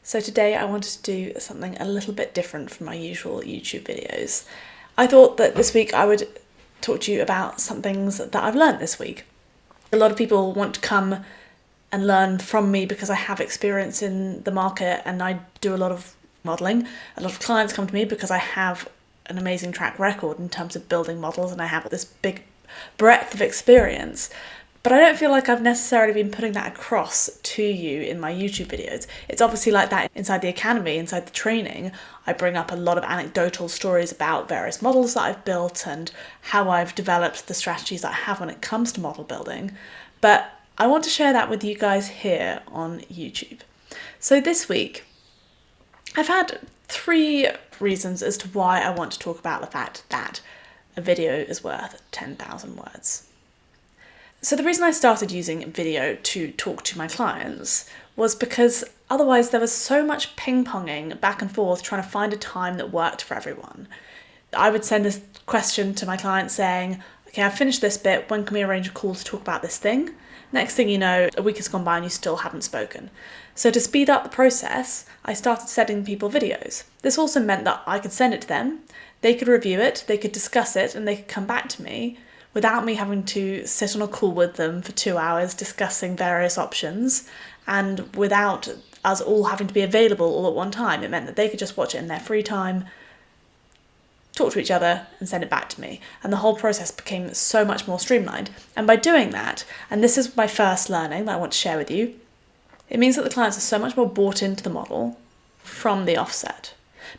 So today I wanted to do something a little bit different from my usual YouTube videos. I thought that this week I would talk to you about some things that I've learned this week. A lot of people want to come and learn from me because I have experience in the market and I do a lot of modelling. A lot of clients come to me because I have an amazing track record in terms of building models and I have this big breadth of experience. But I don't feel like I've necessarily been putting that across to you in my YouTube videos. It's obviously like that inside the academy, inside the training. I bring up a lot of anecdotal stories about various models that I've built and how I've developed the strategies that I have when it comes to model building. But I want to share that with you guys here on YouTube. So this week, I've had 3 reasons as to why I want to talk about the fact that a video is worth 10,000 words. So the reason I started using video to talk to my clients was because otherwise there was so much ping-ponging back and forth trying to find a time that worked for everyone. I would send this question to my client saying, okay, I've finished this bit, when can we arrange a call to talk about this thing? Next thing you know, a week has gone by and you still haven't spoken. So to speed up the process, I started sending people videos. This also meant that I could send it to them, they could review it, they could discuss it, and they could come back to me without me having to sit on a call with them for 2 hours discussing various options, and without us all having to be available all at one time. It meant that they could just watch it in their free time, talk to each other and send it back to me. And the whole process became so much more streamlined. And by doing that, and this is my first learning that I want to share with you, it means that the clients are so much more bought into the model from the offset.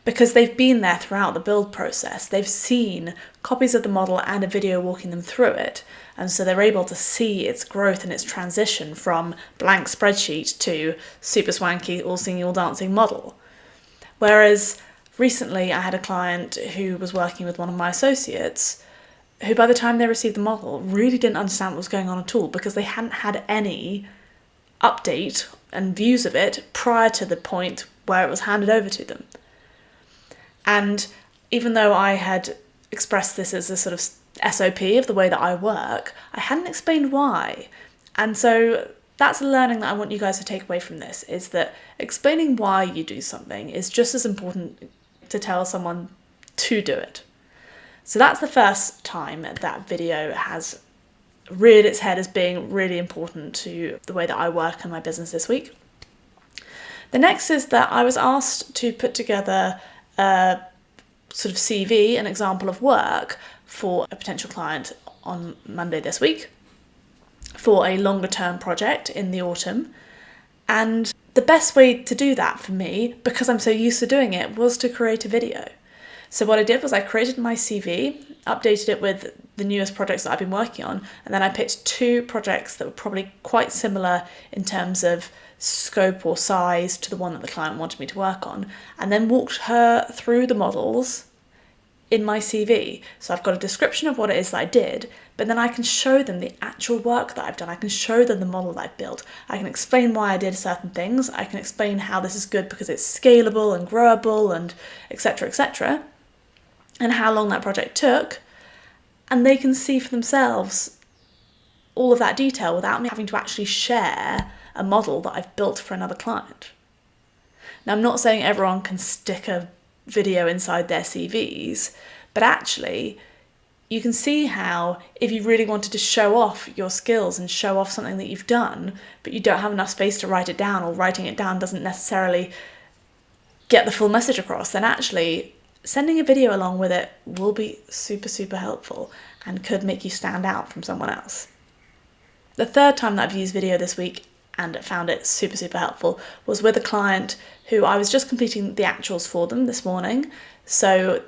Because they've been there throughout the build process. They've seen copies of the model and a video walking them through it. And so they're able to see its growth and its transition from blank spreadsheet to super swanky, all singing, all dancing model. Whereas recently I had a client who was working with one of my associates who by the time they received the model really didn't understand what was going on at all because they hadn't had any update and views of it prior to the point where it was handed over to them. And even though I had expressed this as a sort of SOP of the way that I work, I hadn't explained why. And so that's a learning that I want you guys to take away from this, is that explaining why you do something is just as important to tell someone to do it. So that's the first time that video has reared its head as being really important to the way that I work in my business this week. The next is that I was asked to put together a sort of CV, an example of work for a potential client on Monday this week for a longer term project in the autumn. And the best way to do that for me, because I'm so used to doing it, was to create a video. So what I did was I created my CV, updated it with the newest projects that I've been working on, and then I picked 2 projects that were probably quite similar in terms of scope or size to the one that the client wanted me to work on, and then walked her through the models in my CV. So I've got a description of what it is that I did, but then I can show them the actual work that I've done. I can show them the model that I've built. I can explain why I did certain things. I can explain how this is good because it's scalable and growable and etc., and how long that project took. And they can see for themselves all of that detail without me having to actually share a model that I've built for another client. Now, I'm not saying everyone can stick a video inside their CVs, but actually you can see how if you really wanted to show off your skills and show off something that you've done, but you don't have enough space to write it down, or writing it down doesn't necessarily get the full message across, then actually sending a video along with it will be super, super helpful and could make you stand out from someone else. The third time that I've used video this week and found it super, super helpful was with a client who I was just completing the actuals for them this morning. So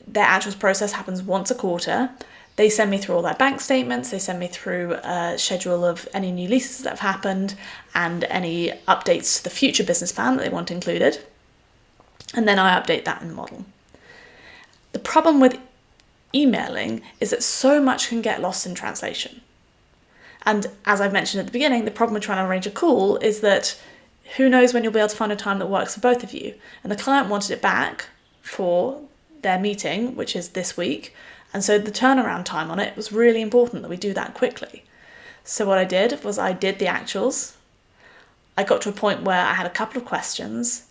their actuals process happens once a quarter. They send me through all their bank statements, they send me through a schedule of any new leases that have happened and any updates to the future business plan that they want included. And then I update that in the model. The problem with emailing is that so much can get lost in translation. And as I've mentioned at the beginning, the problem with trying to arrange a call is that who knows when you'll be able to find a time that works for both of you. And the client wanted it back for their meeting, which is this week. And so the turnaround time on it was really important that we do that quickly. So what I did was I did the actuals. I got to a point where I had a couple of questions.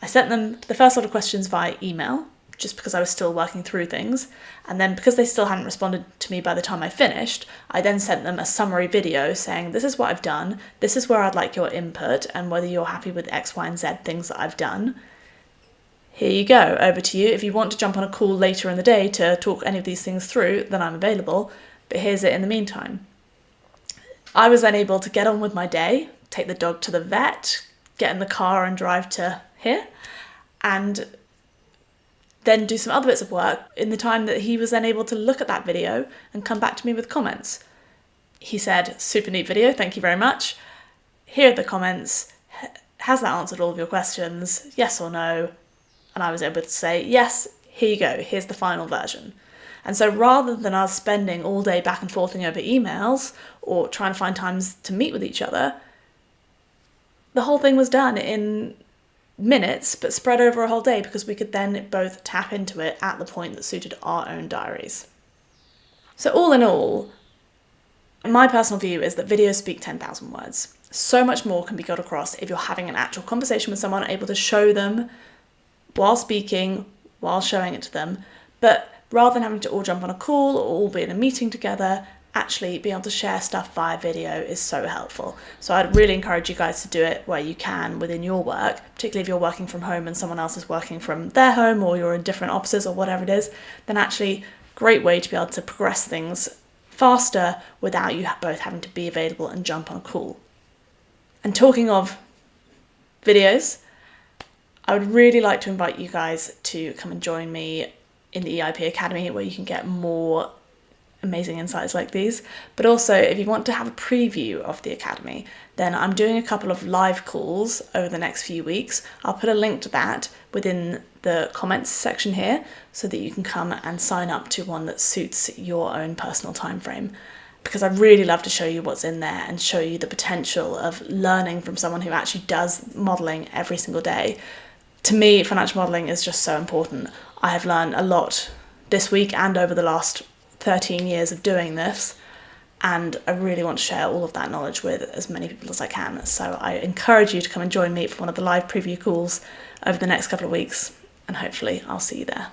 I sent them the first lot of questions via email, just because I was still working through things. And then because they still hadn't responded to me by the time I finished, I then sent them a summary video saying, this is what I've done, this is where I'd like your input, and whether you're happy with X, Y, and Z things that I've done. Here you go, over to you. If you want to jump on a call later in the day to talk any of these things through, then I'm available, but here's it in the meantime. I was then able to get on with my day, take the dog to the vet, get in the car and drive to here, and then do some other bits of work in the time that he was then able to look at that video and come back to me with comments. He said, super neat video, thank you very much. Here are the comments. Has that answered all of your questions? Yes or no? And I was able to say, yes, here you go, here's the final version. And so rather than us spending all day back and forthing over emails or trying to find times to meet with each other, the whole thing was done in minutes, but spread over a whole day, because we could then both tap into it at the point that suited our own diaries. So all in all, my personal view is that videos speak 10,000 words. So much more can be got across if you're having an actual conversation with someone, able to show them while speaking, while showing it to them. But rather than having to all jump on a call or all be in a meeting together, actually being able to share stuff via video is so helpful. So I'd really encourage you guys to do it where you can within your work, particularly if you're working from home and someone else is working from their home, or you're in different offices or whatever it is, then actually great way to be able to progress things faster without you both having to be available and jump on a call. And talking of videos, I would really like to invite you guys to come and join me in the EIP Academy, where you can get more amazing insights like these. But also, if you want to have a preview of the Academy, then I'm doing a couple of live calls over the next few weeks. I'll put a link to that within the comments section here, so that you can come and sign up to one that suits your own personal time frame. Because I'd really love to show you what's in there and show you the potential of learning from someone who actually does modelling every single day. To me, financial modelling is just so important. I have learned a lot this week and over the last 13 years of doing this, and I really want to share all of that knowledge with as many people as I can. So I encourage you to come and join me for one of the live preview calls over the next couple of weeks, and hopefully I'll see you there.